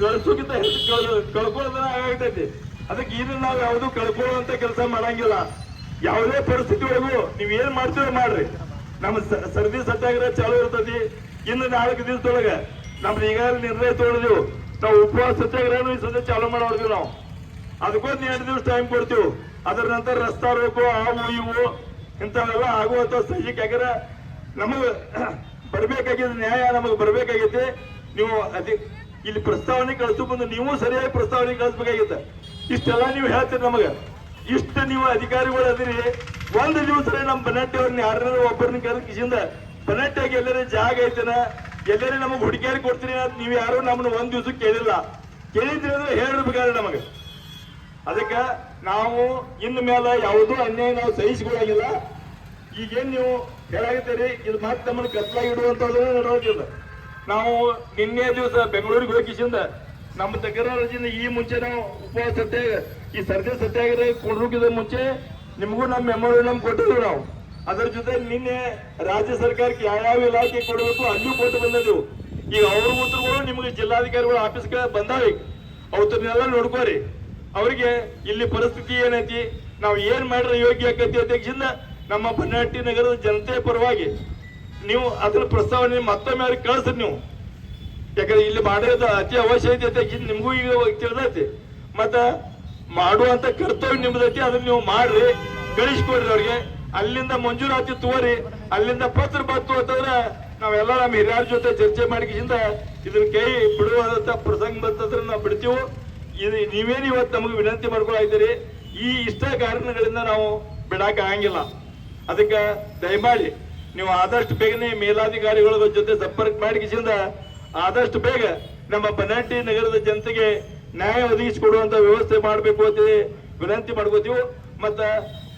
ಗಳಿಸೋಕ್ಕಿಂತ ಹೆಚ್ಚು ಕಳ್ಕೊಳ್ಳೋದನ್ನ ಆಗೈತೈತಿ. ಅದಕ್ಕೆ ಇದನ್ನ ನಾವು ಯಾವುದು ಕಳ್ಕೊಳ್ಳುವಂತ ಕೆಲಸ ಮಾಡಂಗಿಲ್ಲ. ಯಾವುದೇ ಪರಿಸ್ಥಿತಿ ಒಳಗೂ ನೀವ್ ಏನ್ ಮಾಡ್ತೀರೋ ಮಾಡ್ರಿ. ನಮ್ಮ ಸರದಿ ಸತ್ಯಾಗ್ರಹ ಚಾಲು ಇರ್ತೈತಿ. ಇನ್ನು 4 ದಿವಸದೊಳಗ ನಮ್ದು ಈಗಾಗಲೇ ನಿರ್ಣಯ ತೊಗೊಂಡಿದ್ದೀವಿ. ನಾವು ಉಪವಾಸ ಸತ್ಯಾಗ್ರಹನು ಈ ಸದ್ಯ ಚಾಲು ಮಾಡೋದ್ವಿ. ನಾವು ಅದಕ್ಕೊಂದು 2 ದಿವಸ ಟೈಮ್ ಕೊಡ್ತೀವಿ. ಅದರ ನಂತರ ರಸ್ತಾ ರೋಕೋ ಅವು ಇವು ಇಂಥವೆಲ್ಲ ಆಗುವಂತ ಸಹಜಕ್ಕೆ. ಯಾಕಂದ್ರೆ ನಮಗೆ ಬರ್ಬೇಕಾಗಿದ್ದ ನ್ಯಾಯ ನಮಗೆ ಬರ್ಬೇಕಾಗೈತಿ. ನೀವು ಇಲ್ಲಿ ಪ್ರಸ್ತಾವನೆ ಕಳಿಸೋ ಬಂದು ನೀವು ಸರಿಯಾಗಿ ಪ್ರಸ್ತಾವನೆ ಕಳಿಸ್ಬೇಕಾಗಿತ್ತ. ಇಷ್ಟೆಲ್ಲ ನೀವು ಹೇಳ್ತೀರಿ ನಮಗ. ಇಷ್ಟ ನೀವು ಅಧಿಕಾರಿಗಳು ಅದಿರಿ. ಒಂದು ದಿವಸ ನಮ್ಮ ಬನ್ನಟ್ಟಿ ಅವ್ರನ್ನ ಯಾರು ಒಬ್ಬರನ್ನ ಕರೆಸಿಂದ ಬನ್ನಟ್ಟಿಯಾಗಿ ಎಲ್ಲರೂ ಜಾಗ ಐತನ ಎಲ್ಲರೂ ನಮಗೆ ಹುಡುಗಿಯಾರಿ ಕೊಡ್ತೀರಿ ಅಂತ ನೀವು ಯಾರು ನಮ್ಮನ್ನ ಒಂದ್ ದಿವಸ ಕೇಳಿಲ್ಲ. ಕೇಳಿದ್ರಿ ಅಂದ್ರೆ ಹೇಳಿರ್ಬೇಕಾದ್ರೆ ನಮಗೆ. ಅದಕ್ಕೆ ನಾವು ಇನ್ನು ಮೇಲೆ ಯಾವುದೂ ಅನ್ಯಾಯ ನಾವು ಸಹಿಸಿಕೊಳ್ಳಾಗಿಲ್ಲ. ಈಗೇನ್ ನೀವು ಹೇಳಾಗಿದ್ದೀರಿ ಇದು ಮತ್ತೆ ನಮ್ಮನ್ನು ಕತ್ಲಾಗಿ ಇಡುವಂತದ್ದು ನಡೆಯೋದಿಲ್ಲ. ನಾವು ನಿನ್ನೆ ದಿವಸ ಬೆಂಗಳೂರಿಗೆ ಹೋಗಿಸಿಂದ ನಮ್ಮ ತಕರಾರದಿಂದ ಈ ಮುಂಚೆ ನಾವು ಉಪವಾಸ ಸತ್ಯಾಗ್ರಹ ಈ ಸರದಿ ಸತ್ಯಾಗ್ರಹ ಕೊಡೋಕ್ಕಿಂತ ಮುಂಚೆ ನಿಮಗೂ ನಮ್ಮ ಮೆಮೊರಿಯಂ ಕೊಟ್ಟಿದ್ದೀವಿ ನಾವು. ಅದರ ಜೊತೆ ನಿನ್ನೆ ರಾಜ್ಯ ಸರ್ಕಾರಕ್ಕೆ ಯಾವ ಇಲಾಖೆ ಕೊಡಬೇಕು ಅಲ್ಲೂ ಕೊಟ್ಟು ಬಂದಿದ್ದೆವು. ಈಗ ಅವ್ರ ಉತ್ತರಗಳು ನಿಮಗೆ ಜಿಲ್ಲಾಧಿಕಾರಿಗಳ ಆಫೀಸ್ಗೆ ಬಂದಾವೆ. ಅವತ್ತನ್ನೆಲ್ಲ ನೋಡ್ಕೋರಿ. ಅವ್ರಿಗೆ ಇಲ್ಲಿ ಪರಿಸ್ಥಿತಿ ಏನೈತಿ, ನಾವು ಏನ್ ಮಾಡ್ರೆ ಯೋಗ್ಯ ಆಕತಿ ಅಧ್ಯಕ್ಷದಿಂದ ನಮ್ಮ ಬನ್ನಟ್ಟಿ ನಗರದ ಜನತೆ ಪರವಾಗಿ ನೀವು ಅದರ ಪ್ರಸ್ತಾವನೆ ಮತ್ತೊಮ್ಮೆ ಅವ್ರಿಗೆ ಕಳಿಸ್ರಿ ನೀವು. ಯಾಕಂದ್ರೆ ಇಲ್ಲಿ ಮಾಡೋದು ಅತಿ ಅವಶ್ಯಕತೆ ಅಧ್ಯಕ್ಷ ನಿಮಗೂ ಈಗ ತಿಳಿದೈತಿ. ಮತ್ತ ಮಾಡುವಂತ ಕರ್ತವ್ಯ ನಿಮ್ದೈತಿ. ಅದನ್ನ ನೀವು ಮಾಡ್ರಿ, ಕಳಿಸ್ಕೊಡ್ರಿ ಅವ್ರಿಗೆ. ಅಲ್ಲಿಂದ ಮಂಜೂರಾತಿ ತಗೋರಿ. ಅಲ್ಲಿಂದ ಪತ್ರ ಬಂತು ಅಂತಂದ್ರೆ ನಾವೆಲ್ಲ ನಮ್ಮ ಹಿರಿಯರ ಜೊತೆ ಚರ್ಚೆ ಮಾಡಿಕಿಂದ ಇದನ್ನ ಕೈ ಬಿಡುವಂತ ಪ್ರಸಂಗ ಬಂತಂದ್ರೆ ನಾವು ಬಿಡ್ತೀವಿ. ಇದು ನೀವೇನು ಇವತ್ತು ನಮಗೆ ವಿನಂತಿ ಮಾಡ್ಕೊಳ್ತೀರಿ. ಈ ಇಷ್ಟ ಕಾರಣಗಳಿಂದ ನಾವು ಬಿಡಾಕ ಆಗಂಗಿಲ್ಲ. ಅದಕ್ಕೆ ದಯಮಾಡಿ ನೀವು ಆದಷ್ಟು ಬೇಗನೆ ಮೇಲಾಧಿಕಾರಿಗಳ ಜೊತೆ ಸಂಪರ್ಕ ಮಾಡಿಕಿಸಿಂದ ಆದಷ್ಟು ಬೇಗ ನಮ್ಮ ಬನ್ನಟ್ಟಿ ನಗರದ ಜನತೆಗೆ ನ್ಯಾಯ ಒದಗಿಸಿಕೊಡುವಂತ ವ್ಯವಸ್ಥೆ ಮಾಡಬೇಕು ಅಂತ ವಿನಂತಿ ಮಾಡ್ಕೋತೀವಿ. ಮತ್ತ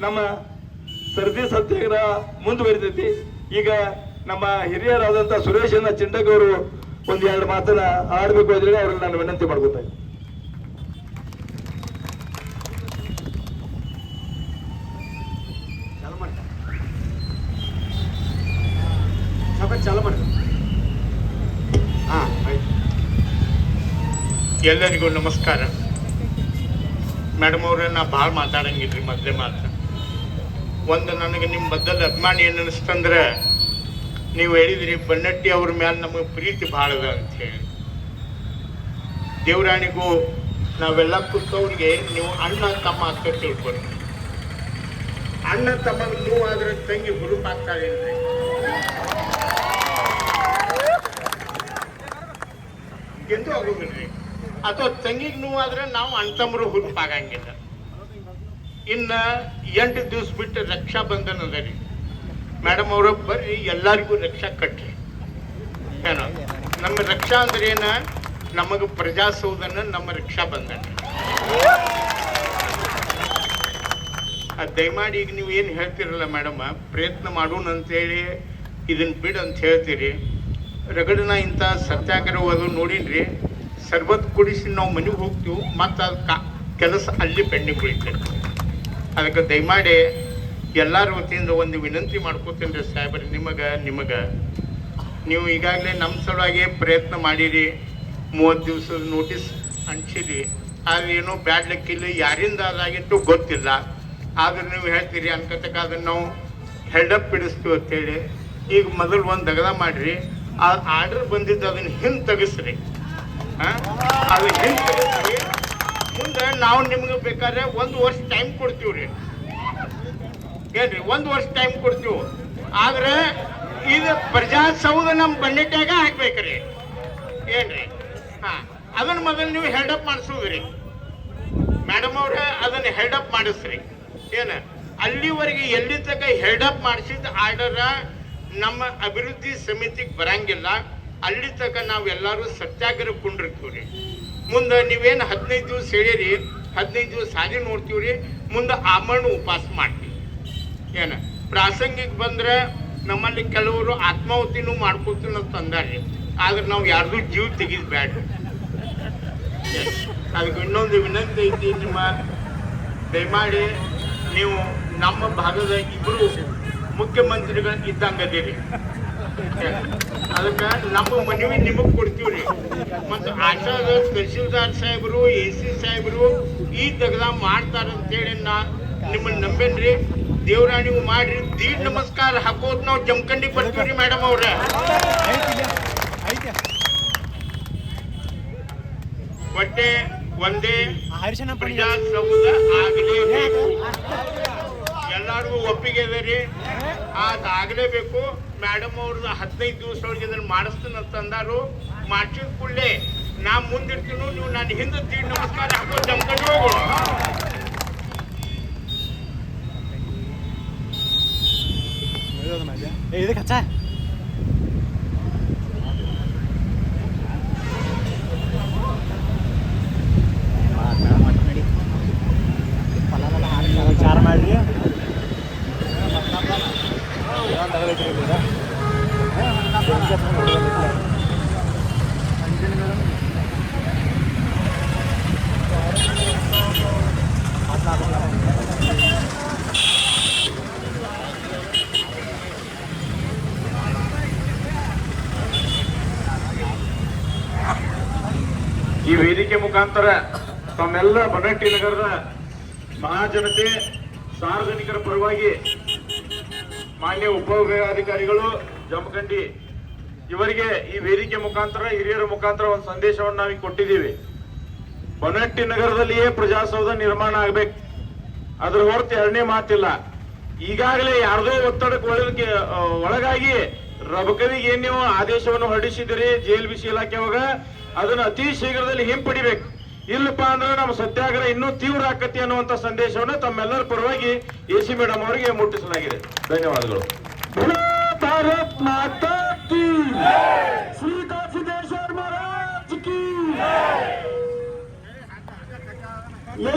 ನಮ್ಮ ಸರದಿ ಸತ್ಯಾಗ್ರಹ ಮುಂದುವರಿತೈತಿ. ಈಗ ನಮ್ಮ ಹಿರಿಯರಾದಂತ ಸುರೇಶನ ಚಿಂಡಕ್ ಅವರು 1-2 ಮಾತನ್ನ ಆಡ್ಬೇಕು ಅಂತ ಹೇಳಿ ಅವ್ರಿಗೆ ನಾನು ವಿನಂತಿ ಮಾಡ್ಕೋತಾ ಇದ್ದೀನಿ. ಎಲ್ಲರಿಗೂ ನಮಸ್ಕಾರ. ಮೇಡಮ್ ಅವ್ರೆ, ನಾ ಭಾಳ ಮಾತಾಡಂಗಿಲ್ರಿ. ಮೊದಲೇ ಮಾತು ಒಂದು ನನಗೆ ನಿಮ್ಮ ಬದ್ದಲ್ ಅಭಿಮಾನಿ ಏನು ಅನಿಸ್ತಂದ್ರೆ, ನೀವು ಹೇಳಿದ್ರಿ ಬನ್ನಟ್ಟಿ ಅವ್ರ ಮೇಲೆ ನಮಗೆ ಪ್ರೀತಿ ಭಾಳ ಅದ ಅಂಥೇಳಿ. ದೇವರಾಣಿಗೂ ನಾವೆಲ್ಲ ಕೂತವ್ರಿಗೆ ನೀವು ಅಣ್ಣ ತಮ್ಮ ಅಂತ ತಿಳ್ಕೊರಿ. ಅಣ್ಣ ತಮಗೆ ನೀವು ಆದ್ರೆ ತಂಗಿ ಹುರುಪ್ ಆಗ್ತಾಳೇನ್ರಿ? ಎಂದು ಆಗೋದಿಲ್ರಿ. ಅಥವಾ ತಂಗಿಗೆ ನೋವಾದ್ರೆ ನಾವು ಅಣ್ತಮ್ಮರು ಹುರುಪ್ ಆಗಂಗಿಲ್ಲ. ಇನ್ನ 8 ದಿವಸ ಬಿಟ್ಟು ರಕ್ಷಾ ಬಂಧನ ಅದ ರೀ. ಮೇಡಮ್ ಅವ್ರ ಬರ್ರಿ, ಎಲ್ಲರಿಗೂ ರಕ್ಷಾ ಕಟ್ರಿ. ಏನೋ ನಮ್ಮ ರಕ್ಷಾ ಅಂದ್ರೆ ಏನ, ನಮಗೆ ಪ್ರಜಾಸೌಧನ ನಮ್ಮ ರಕ್ಷಾ ಬಂಧನ. ದಯಮಾಡಿ ಈಗ ನೀವು ಏನು ಹೇಳ್ತಿರಲ್ಲ ಮೇಡಮ್, ಪ್ರಯತ್ನ ಮಾಡೋಣ ಅಂತೇಳಿ ಇದನ್ನ ಬಿಡು ಅಂತ ಹೇಳ್ತೀರಿ. ರಗಡನ ಇಂಥ ಸತ್ಯಾಗ್ರಹ ಅದು ನೋಡಿನ್ರಿ. ಸರ್ಬತ್ ಕುಡಿಸಿ ನಾವು ಮನೆಗೆ ಹೋಗ್ತೀವಿ, ಮತ್ತು ಅದು ಕೆಲಸ ಅಲ್ಲಿ ಪೆಂಡಿಂಗ್ ಉಳಿತೈತಿ. ಅದಕ್ಕೆ ದಯಮಾಡಿ ಎಲ್ಲರ ವತಿಯಿಂದ ಒಂದು ವಿನಂತಿ ಮಾಡ್ಕೋತೀನಿ ರೀ ಸಾಹೇಬ್ರಿ, ನಿಮಗೆ ನೀವು ಈಗಾಗಲೇ ನಮ್ಮ ಸಲುವಾಗಿ ಪ್ರಯತ್ನ ಮಾಡಿರಿ. 30 ದಿವಸದ ನೋಟಿಸ್ ಹಂಚಿರಿ. ಆದರೆ ಏನೋ ಬ್ಯಾಡ್ ಲೆಕ್ಕಿಲ್ಲ, ಯಾರಿಂದ ಅದಾಗಿತ್ತು ಗೊತ್ತಿಲ್ಲ. ಆದ್ರೆ ನೀವು ಹೇಳ್ತೀರಿ ಅನ್ಕತಕ್ಕ ಅದನ್ನು ನಾವು ಹೆಲ್ಡಪ್ ಬಿಡಿಸ್ತೀವಿ ಅಂತೇಳಿ. ಈಗ ಮೊದಲು ಒಂದು ದಗದ ಮಾಡಿರಿ, ಆ ಆರ್ಡರ್ ಬಂದಿದ್ದು ಅದನ್ನು ಹಿಂದೆ ತೆಗಿಸ್ರಿ. ಅದು ಹಿಂದೆ ತೆಗಿಸ್ರಿ. ಮುಂದೆ ನಾವು ನಿಮ್ಗೆ ಬೇಕಾದ್ರೆ 1 ವರ್ಷ ಟೈಮ್ ಕೊಡ್ತೀವಿ ರೀ. ಏನ್ರಿ, 1 ವರ್ಷ ಟೈಮ್ ಕೊಡ್ತೀವಿ. ಆದ್ರೆ ಇದು ಪ್ರಜಾಸೌಧ ನಮ್ಮ ಬನ್ನಟ್ಯಾಗ ಹಾಕ್ಬೇಕ್ರಿ. ಏನ್ರಿ, ಅದನ್ನ ಮೊದಲು ನೀವು ಹೆಲ್ಡಪ್ ಮಾಡಿಸೋದ್ರಿ. ಮೇಡಮ್ ಅವ್ರೆ, ಅದನ್ನ ಹೆಲ್ಡಪ್ ಮಾಡಿಸ್ರಿ. ಏನು ಅಲ್ಲಿವರೆಗೆ ಎಲ್ಲಿ ತನಕ ಹೆಲ್ಡಪ್ ಮಾಡಿಸಿದ ಆರ್ಡರ ನಮ್ಮ ಅಭಿವೃದ್ಧಿ ಸಮಿತಿಗೆ ಬರಂಗಿಲ್ಲ, ಅಲ್ಲಿ ತನಕ ನಾವೆಲ್ಲರೂ ಸತ್ಯಾಗ್ರಹ ಕೊಂಡಿರ್ತೀವಿ ರೀ. ಮುಂದೆ ನೀವೇನು 15 ದಿವಸ ಹೇಳಿರಿ, 15 ದಿವಸ ಹಾದಿ ನೋಡ್ತೀವಿ ರೀ. ಮುಂದೆ ಆಮರಣ ಉಪವಾಸ ಮಾಡ್ತೀವಿ. ಏನು ಪ್ರಾಸಂಗಿಕ ಬಂದ್ರೆ ನಮ್ಮಲ್ಲಿ ಕೆಲವರು ಆತ್ಮಾಹುತಿನೂ ಮಾಡ್ಕೊತೀವಿ ಅಂತ ಅಂದಾರ್ರಿ. ಆದ್ರೆ ನಾವು ಯಾರ್ದು ಜೀವ ತೆಗಿದ್ ಬ್ಯಾಡ. ಅದಕ್ಕೆ ಇನ್ನೊಂದು ವಿನಂತಿ ಐತಿ, ನಿಮ್ಮ ದಯಮಾಡಿ ನೀವು ನಮ್ಮ ಭಾಗದ 2 ಮುಖ್ಯಮಂತ್ರಿಗಳು ಇದ್ದಂಗೆ ಅದೀರಿ. ಅದಕ್ಕೆ ನಮ್ಮ ಮನವಿ ನಿಮಗೆ ಕೊಡ್ತೀವ್ರಿ. ಮತ್ತು ಆಶಾದ ತಹಸೀಲ್ದಾರ್ ಸಾಹೇಬರು AC ಸಾಹೇಬರು ಈ ತೆಗ್ದ ಮಾಡ್ತಾರಂತೇಳಿ ನಾ ನಿಮ್ಮನ್ನು ನಂಬೇನ್ರಿ. ದೇವ್ರ ನೀವು ಮಾಡ್ರಿ. ದೀಡ್ ನಮಸ್ಕಾರ ಹಾಕೋದ್ ನಾವು ಜಮಖಂಡಿಗೆ ಬರ್ತೀವ್ರಿ ಮೇಡಮ್ ಅವ್ರೆ. ಒಟ್ಟೆ ಒಂದೇ ಪ್ರಜಾಸೌಧ ಆಗಲೇಬೇಕು. ಎಲ್ಲರಿಗೂ ಒಪ್ಪಿಗೆ ಇದೆ ರೀ, ಅದಾಗಲೇಬೇಕು. ಮೇಡಮ್ ಅವ್ರದ್ದು 15 ದಿವಸ ಒಳಗೆ ಇದನ್ನು ಮಾಡಿಸ್ತೀನಂತ ಅಂದಾರು. ಮಾಡಿಸಿದ ಕೂಡಲೇ ನಾ ಮುಂದಿರ್ತೀನೋ ನೀವು ನಾನು ಹಿಂದೆ ದೀಡ್ ನಮಸ್ಕಾರ ಹಾಕೋ ಜಮಖಂಡಿ ಹೋಗೋಣ. ವಿಚಾರ ಮಾಡ್ರಿ. ಈ ವೇದಿಕೆ ಮುಖಾಂತರ ತಮ್ಮೆಲ್ಲ ಬನಟ್ಟಿ ನಗರದ ಮಹಾಜನತೆ ಸಾರ್ವಜನಿಕರ ಪರವಾಗಿ ಮಾನ್ಯ ಉಪವಿಭಾಗಾಧಿಕಾರಿಗಳು ಜಮಖಂಡಿ ಇವರಿಗೆ ಈ ವೇದಿಕೆ ಮುಖಾಂತರ ಹಿರಿಯರ ಮುಖಾಂತರ ಒಂದು ಸಂದೇಶವನ್ನು ನಾವೀಗ ಕೊಟ್ಟಿದ್ದೀವಿ. ಬನಟ್ಟಿ ನಗರದಲ್ಲಿಯೇ ಪ್ರಜಾಸೌಧ ನಿರ್ಮಾಣ ಆಗ್ಬೇಕು, ಅದ್ರ ಹೊರತು ಎರಡನೇ ಮಾತಿಲ್ಲ. ಈಗಾಗಲೇ ಯಾರ್ದೋ ಒತ್ತಡಕ್ಕೆ ಒಳಗಾಗಿ ರಬಕವಿಗೆ ಏನ್ ನೀವು ಆದೇಶವನ್ನು ಹೊರಡಿಸಿದಿರಿ ಜೈಲ್ ಬಿಸಿ ಇಲಾಖೆ ಒಳಗ, ಅದನ್ನ ಅತಿ ಶೀಘ್ರದಲ್ಲಿ ಹಿಂಪಡಿಬೇಕು. ಇಲ್ಲಪ್ಪ ಅಂದ್ರೆ ನಮ್ಮ ಸತ್ಯಾಗ್ರಹ ಇನ್ನೂ ತೀವ್ರ ಆಕತಿ ಅನ್ನುವಂತ ಸಂದೇಶವನ್ನು ತಮ್ಮೆಲ್ಲರ ಪರವಾಗಿ AC ಮೇಡಮ್ ಅವರಿಗೆ ಮುಟ್ಟಿಸಲಾಗಿದೆ. ಧನ್ಯವಾದಗಳು. ಭಾರತ್ ಮಾತಾ ಕಿ, ಶ್ರೀ ಕಾಶಿದೇಶ್ವರ ಮಹಾರಾಜ್ ಕಿ.